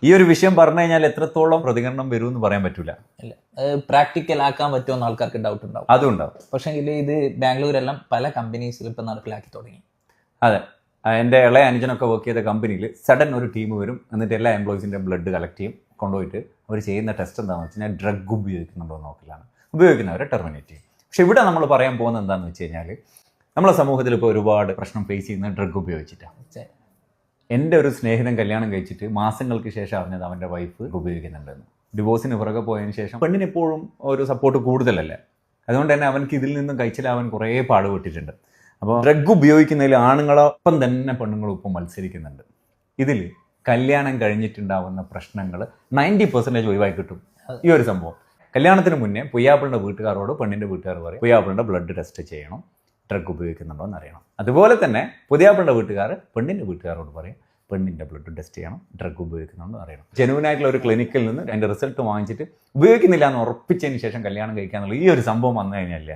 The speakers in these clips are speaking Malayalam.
ഈ ഒരു വിഷയം പറഞ്ഞു കഴിഞ്ഞാൽ എത്രത്തോളം പ്രതികരണം വരും എന്ന് പറയാൻ പറ്റൂല. പ്രാക്ടിക്കൽ ആക്കാൻ പറ്റുമെന്ന് ആൾക്കാർക്ക് ഡൗട്ട് ഉണ്ടാവും. അതും ഉണ്ടാവും. പക്ഷേ ഇത് ബാംഗ്ലൂരെല്ലാം പല കമ്പനീസിൽ ഇപ്പം നടപ്പിലാക്കി തുടങ്ങി. അതെ, എൻ്റെ ഇളയ അനുജനൊക്കെ വർക്ക് ചെയ്ത കമ്പനിയിൽ സഡൻ ഒരു ടീം വരും, എന്നിട്ട് എല്ലാ എംപ്ലോയീസിൻ്റെ ബ്ലഡ് കളക്ട് ചെയ്യും, കൊണ്ടുപോയിട്ട് അവർ ചെയ്യുന്ന ടെസ്റ്റ് എന്താണെന്ന് വെച്ച് കഴിഞ്ഞാൽ ഡ്രഗ് ഉപയോഗിക്കുന്നുണ്ടോ എന്ന് നോക്കലാണ്. ഉപയോഗിക്കുന്നവരെ ടെർമിനേറ്റ് ചെയ്യും. പക്ഷെ ഇവിടെ നമ്മൾ പറയാൻ പോകുന്നത് എന്താണെന്ന് വെച്ച് കഴിഞ്ഞാൽ നമ്മളെ സമൂഹത്തിൽ ഇപ്പോൾ ഒരുപാട് പ്രശ്നം ഫേസ് ചെയ്യുന്ന ഡ്രഗ് ഉപയോഗിച്ചിട്ടാണ്. എൻ്റെ ഒരു സ്നേഹിതൻ കല്യാണം കഴിച്ചിട്ട് മാസങ്ങൾക്ക് ശേഷം അറിഞ്ഞത് അവൻ്റെ വൈഫ് ഉപയോഗിക്കുന്നുണ്ടെന്ന്. ഡിവോഴ്സിന് പുറകെ പോയതിന് ശേഷം പെണ്ണിനെപ്പോഴും ഒരു സപ്പോർട്ട് കൂടുതലല്ലേ, അതുകൊണ്ട് തന്നെ അവനക്ക് ഇതിൽ നിന്നും കഴിച്ചിലാവാൻ കുറേ പാടുപെട്ടിട്ടുണ്ട്. അപ്പോൾ ഡ്രഗ് ഉപയോഗിക്കുന്നതിൽ ആണുങ്ങളൊപ്പം തന്നെ പെണ്ണുങ്ങളും ഇപ്പം മത്സരിക്കുന്നുണ്ട്. ഇതിൽ കല്യാണം കഴിഞ്ഞിട്ടുണ്ടാവുന്ന പ്രശ്നങ്ങൾ 90% ഒഴിവായി കിട്ടും. ഈ ഒരു സംഭവം കല്യാണത്തിന് മുന്നേ പുയ്യാപ്പിളിൻ്റെ വീട്ടുകാരോട് പെണ്ണിൻ്റെ വീട്ടുകാർ പറയും പുയ്യാപ്പിളിൻ്റെ ബ്ലഡ് ടെസ്റ്റ് ചെയ്യണം, ഡ്രഗ് ഉപയോഗിക്കുന്നുണ്ടോ എന്ന് അറിയണം. അതുപോലെ തന്നെ പുതിയാപ്പിളിൻ്റെ വീട്ടുകാർ പെണ്ണിൻ്റെ വീട്ടുകാരോട് പറയും പെണ്ണിൻ്റെ ബ്ലഡ് ടെസ്റ്റ് ചെയ്യണം, ഡ്രഗ് ഉപയോഗിക്കുന്നുണ്ടോ എന്ന് അറിയണം. ജെനുവിനായിട്ടുള്ള ഒരു ക്ലിനിക്കിൽ നിന്ന് അതിൻ്റെ റിസൾട്ട് വാങ്ങിച്ചിട്ട് ഉപയോഗിക്കുന്നില്ല എന്ന് ഉറപ്പിച്ചതിന് ശേഷം കല്യാണം കഴിക്കാന്നുള്ള ഈ ഒരു സംഭവം വന്നു കഴിഞ്ഞാൽ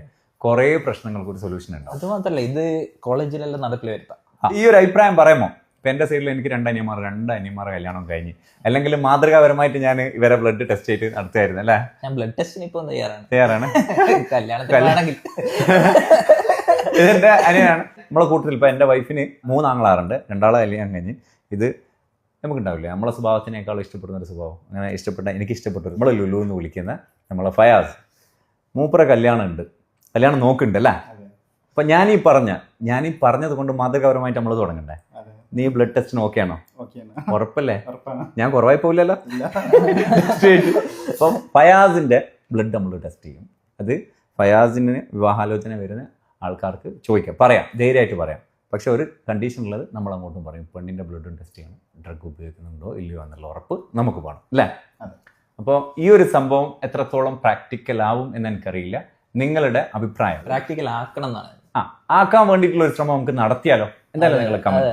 കുറേ പ്രശ്നങ്ങൾക്ക് ഒരു സൊല്യൂഷൻ ഉണ്ടാവും. അത് മാത്രമല്ല, ഇത് കോളേജിലെല്ലാം നടപ്പിൽ വരുത്താം. ഈ ഒരു അഭിപ്രായം പറയുമോ? ഇപ്പം എൻ്റെ സൈഡിൽ എനിക്ക് രണ്ട് അനിയന്മാർ കല്യാണം കഴിഞ്ഞ്, അല്ലെങ്കിൽ മാതൃകാപരമായിട്ട് ഞാൻ ഇവരെ ബ്ലഡ് ടെസ്റ്റ് ചെയ്തിട്ട് നടത്തുമായിരുന്നു അല്ലേ. ഞാൻ ബ്ലഡ് ടെസ്റ്റിന് ഇപ്പം തയ്യാറാണ്. കല്യാണത്തിന് ഇതെൻ്റെ അനിയനാണ്. നമ്മളെ കൂട്ടത്തിൽ ഇപ്പം എൻ്റെ വൈഫിന് 3 ആങ്ങളാറുണ്ട്, 2 കല്യാണം കഴിഞ്ഞ്. ഇത് നമുക്കുണ്ടാവില്ലേ നമ്മളെ സ്വഭാവത്തിനേക്കാളും ഇഷ്ടപ്പെടുന്ന ഒരു സ്വഭാവം, അങ്ങനെ എനിക്ക് ഇഷ്ടപ്പെട്ടു നമ്മളെ ലുലു എന്ന് വിളിക്കുന്ന നമ്മളെ ഫയാസ്, മൂപ്പര കല്യാണം നോക്കുന്നുണ്ട് അല്ലേ. അപ്പം ഞാനീ പറഞ്ഞത് കൊണ്ട് മാതൃകാപരമായിട്ട് നമ്മൾ തുടങ്ങണ്ടേ. നീ ബ്ലഡ് ടെസ്റ്റിന് ഓക്കെ ആണോ? ഉറപ്പല്ലേ? ഞാൻ കുറവായി പോവില്ലല്ലോ. അപ്പം ഫയാസിൻ്റെ ബ്ലഡ് നമ്മൾ ടെസ്റ്റ് ചെയ്യും. അത് ഫയാസിന് വിവാഹാലോചന വരുന്ന ആൾക്കാർക്ക് പറയാം, ധൈര്യമായിട്ട് പറയാം. പക്ഷെ ഒരു കണ്ടീഷൻ ഉള്ളത്, നമ്മൾ അങ്ങോട്ടും പറയും പെണ്ണിൻ്റെ ബ്ലഡും ടെസ്റ്റ് ചെയ്യണം, ഡ്രഗ് ഉപയോഗിക്കുന്നുണ്ടോ ഇല്ലയോ എന്നുള്ള ഉറപ്പ് നമുക്ക് വേണം അല്ലേ. അപ്പോൾ ഈ ഒരു സംഭവം എത്രത്തോളം പ്രാക്ടിക്കൽ ആവും എന്ന് എനിക്കറിയില്ല. നിങ്ങളുടെ അഭിപ്രായം? പ്രാക്ടിക്കൽ ആക്കണം എന്നാണ്. ആക്കാൻ വേണ്ടിയിട്ടുള്ള ഒരു ശ്രമം നമുക്ക് നടത്തിയാലോ? എന്തായാലും നിങ്ങൾ കമന്റ്